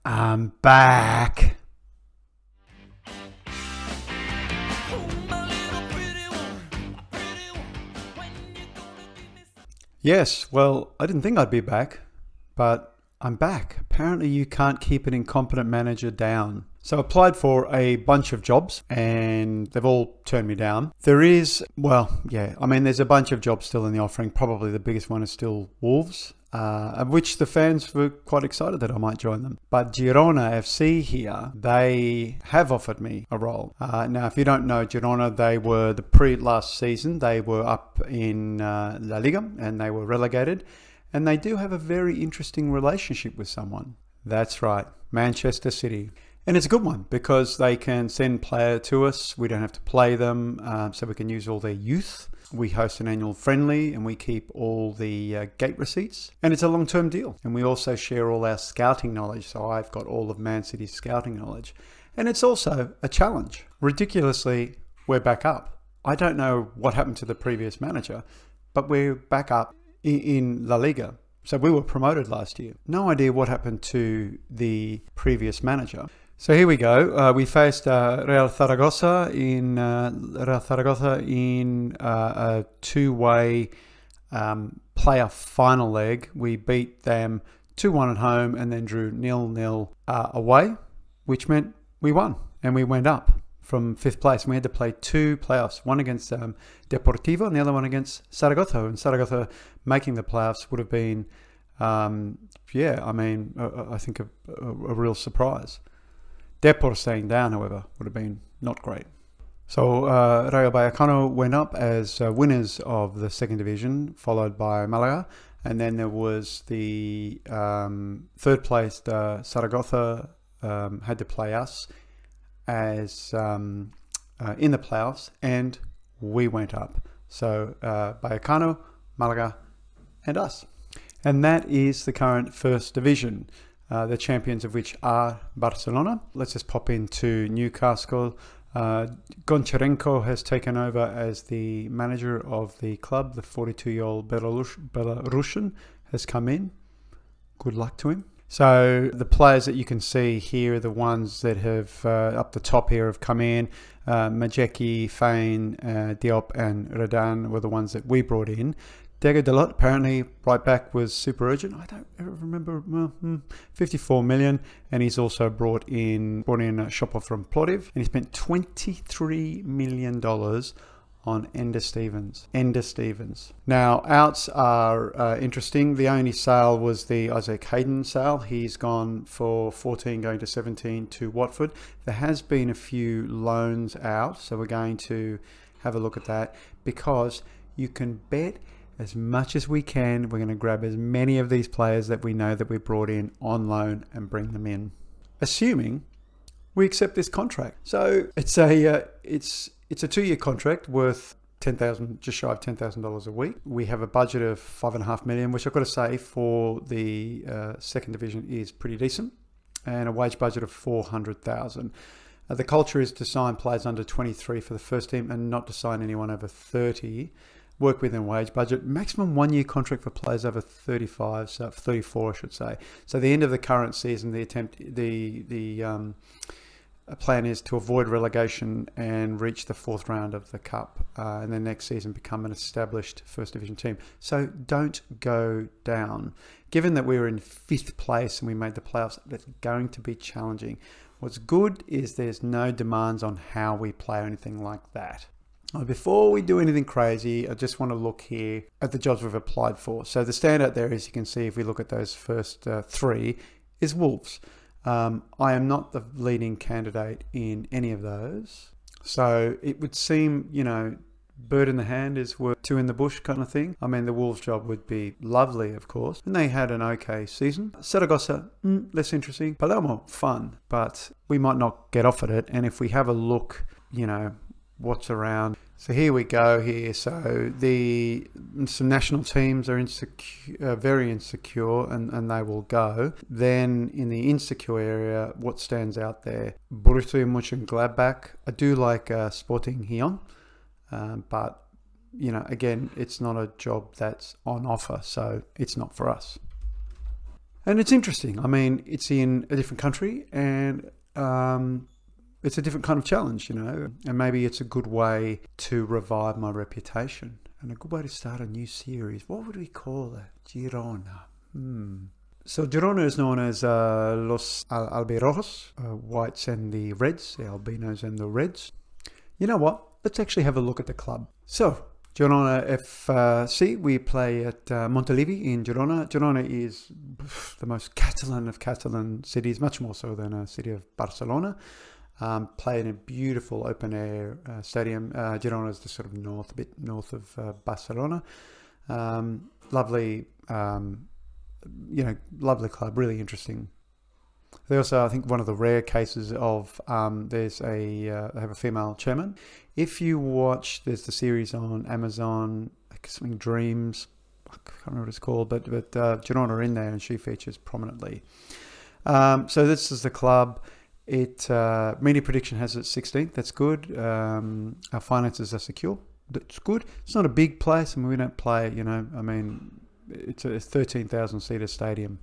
I'm back. Yes, well, I didn't think I'd be back, but I'm back. Apparently you can't keep an incompetent manager down. So I applied for a bunch of jobs and they've all turned me down. There's a bunch of jobs still in the offering. Probably the biggest one is still Wolves, of which the fans were quite excited that I might join them. But Girona FC here, they have offered me a role. Now, if you don't know Girona, they were last season, they were up in La Liga and they were relegated. And they do have a very interesting relationship with someone. That's right, Manchester City. And it's a good one because they can send player to us. We don't have to play them, so we can use all their youth. We host an annual friendly and we keep all the gate receipts. And it's a long-term deal. And we also share all our scouting knowledge. So I've got all of Man City's scouting knowledge. And it's also a challenge. Ridiculously, we're back up. I don't know what happened to the previous manager, but we're back up in La Liga. So we were promoted last year. No idea what happened to the previous manager. So here we go. We faced Real Zaragoza in a two-way playoff final leg. We beat them 2-1 at home and then drew 0-0 away, which meant we won and we went up from fifth place. And we had to play two playoffs, one against Deportivo and the other one against Zaragoza. And Zaragoza making the playoffs would have been, I think a real surprise. Depor staying down, however, would have been not great. So Rayo Vallecano went up as winners of the second division, followed by Malaga. And then there was the third place, Zaragoza had to play us as in the playoffs, and we went up. So Vallecano, Malaga, and us. And that is the current first division. The champions of which are Barcelona. Let's just pop into Newcastle. Goncharenko has taken over as the manager of the club. The 42-year-old Belarusian has come in. Good luck to him. So the players that you can see here are the ones that have, up the top here, have come in. Majeki, Fain, Diop and Redan were the ones that we brought in. Diego Dalot, apparently right back, was super urgent. I don't ever remember. 54 million, and he's also brought in a shopper from Plovdiv, and he spent $23 million on Ender Stevens. Now, outs are interesting. The only sale was the Isaac Hayden sale. He's gone for 14, going to 17 to Watford. There has been a few loans out, so we're going to have a look at that because you can bet as much as we can, we're going to grab as many of these players that we know that we brought in on loan and bring them in, assuming we accept this contract. So it's a 2-year contract worth just shy of $10,000 a week. We have a budget of $5.5 million, which I've got to say for the second division is pretty decent, and a wage budget of $400,000. The culture is to sign players under 23 for the first team and not to sign anyone over 30. Work within wage budget. Maximum 1-year contract for players over 35, so 34, I should say. So the end of the current season, the plan is to avoid relegation and reach the fourth round of the Cup, and then next season become an established First Division team. So don't go down. Given that we were in fifth place and we made the playoffs, that's going to be challenging. What's good is there's no demands on how we play or anything like that. Before we do anything crazy, I just want to look here at the jobs we've applied for. So the standout there, as you can see, if we look at those first three, is Wolves. I am not the leading candidate in any of those. So it would seem, bird in the hand is worth two in the bush kind of thing. I mean, the Wolves job would be lovely, of course. And they had an okay season. Zaragoza, less interesting. Palermo, fun. But we might not get offered it. And if we have a look, what's around. So here we go here. So some national teams are very insecure and they will go. Then in the insecure area, what stands out there? Borussia Mönchengladbach. I do like Sporting Gijon, but again, it's not a job that's on offer, so it's not for us. And it's interesting. I mean, it's in a different country and it's a different kind of challenge, you know, and maybe it's a good way to revive my reputation and a good way to start a new series. What would we call it? Girona. So Girona is known as Los Albirrojos, whites and the reds, the albinos and the reds. You know what? Let's actually have a look at the club. So, Girona FC, we play at Montilivi in Girona. Girona is the most Catalan of Catalan cities, much more so than a city of Barcelona. Play in a beautiful open-air stadium. Girona is the sort of a bit north of Barcelona. Lovely, lovely club, really interesting. They also, I think, one of the rare cases of they have a female chairman. If you watch, there's the series on Amazon, like something Dreams, I can't remember what it's called, but Girona are in there and she features prominently. So this is the club. Media prediction has it 16th. That's good. Our finances are secure. That's good. It's not a big place. I mean, we don't play, it's a 13,000 seater stadium,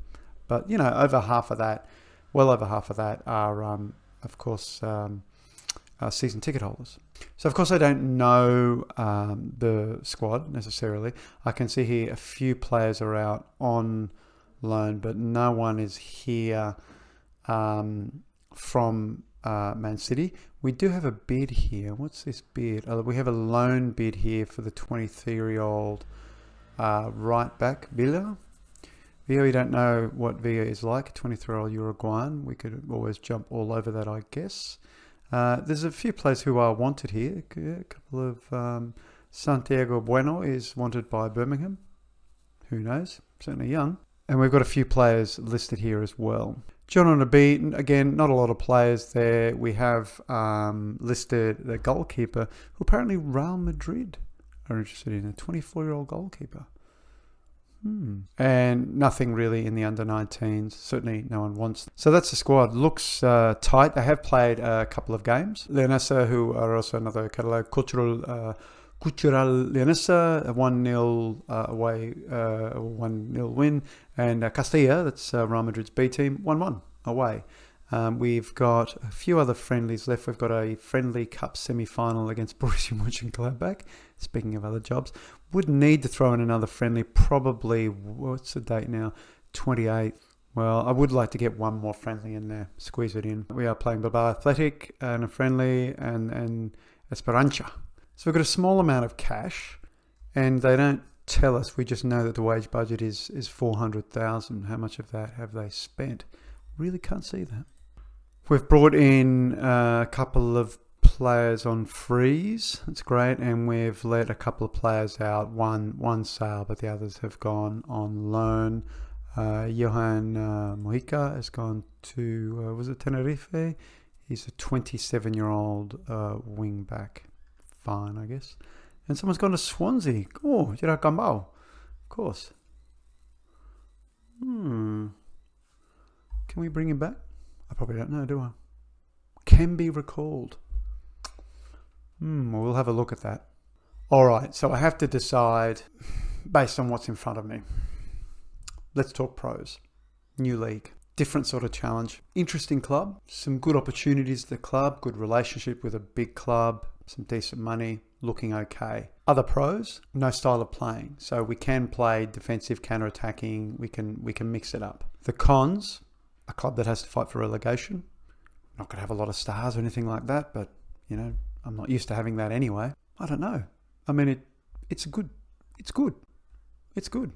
but over half of that, well over half of that are, of course, season ticket holders. So, of course, I don't know the squad necessarily. I can see here a few players are out on loan, but no one is here from Man City. We do have a bid here. What's this bid? We have a loan bid here for the 23-year-old right back, Villa. Villa, we don't know what Villa is like, 23-year-old Uruguayan. We could always jump all over that, I guess. There's a few players who are wanted here. A couple of Santiago Bueno is wanted by Birmingham. Who knows? Certainly young. And we've got a few players listed here as well. Girona B, again, not a lot of players there. We have listed the goalkeeper, who apparently Real Madrid are interested in, a 24-year-old goalkeeper. And nothing really in the under-19s. Certainly no one wants. So that's the squad. Looks tight. They have played a couple of games. Leonesa, who are also another Catalan, Cultural Leonesa, a 1-0 away, 1-0 win. And Castilla, that's Real Madrid's B team, 1-1 away. We've got a few other friendlies left. We've got a friendly cup semi-final against Borussia Mönchengladbach. Speaking of other jobs, would need to throw in another friendly. Probably, what's the date now? 28. Well, I would like to get one more friendly in there. Squeeze it in. We are playing Bilbao Athletic and a friendly and Esperanza. So we've got a small amount of cash, and they don't tell us. We just know that the wage budget is 400,000. How much of that have they spent? Really can't see that. We've brought in a couple of players on freeze. That's great. And we've let a couple of players out. One sale, but the others have gone on loan. Johan Mojica has gone to, was it Tenerife? He's a 27-year-old wing back. Fine, I guess. And someone's gone to Swansea. Oh, Gerard Gambau. Of course. Can we bring him back? I probably don't know, do I? Can be recalled. We'll have a look at that. All right, so I have to decide based on what's in front of me. Let's talk pros. New league. Different sort of challenge. Interesting club. Some good opportunities at the club. Good relationship with a big club. Some decent money. Looking okay. Other pros, no style of playing. So we can play defensive, counter-attacking. We can mix it up. The cons, a club that has to fight for relegation. Not going to have a lot of stars or anything like that, but, I'm not used to having that anyway. I don't know. I mean, it's good. It's good. It's good.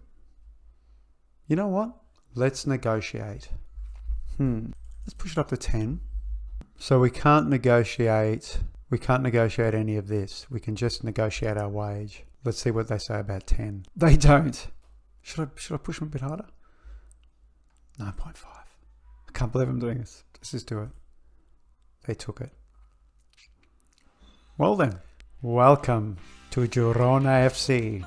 You know what? Let's negotiate. Let's push it up to 10. So we can't negotiate any of this. We can just negotiate our wage. Let's see what they say about 10. They don't. Should I push them a bit harder? 9.5. I can't believe I'm doing this. Let's just do it. They took it. Well then, welcome to Girona FC.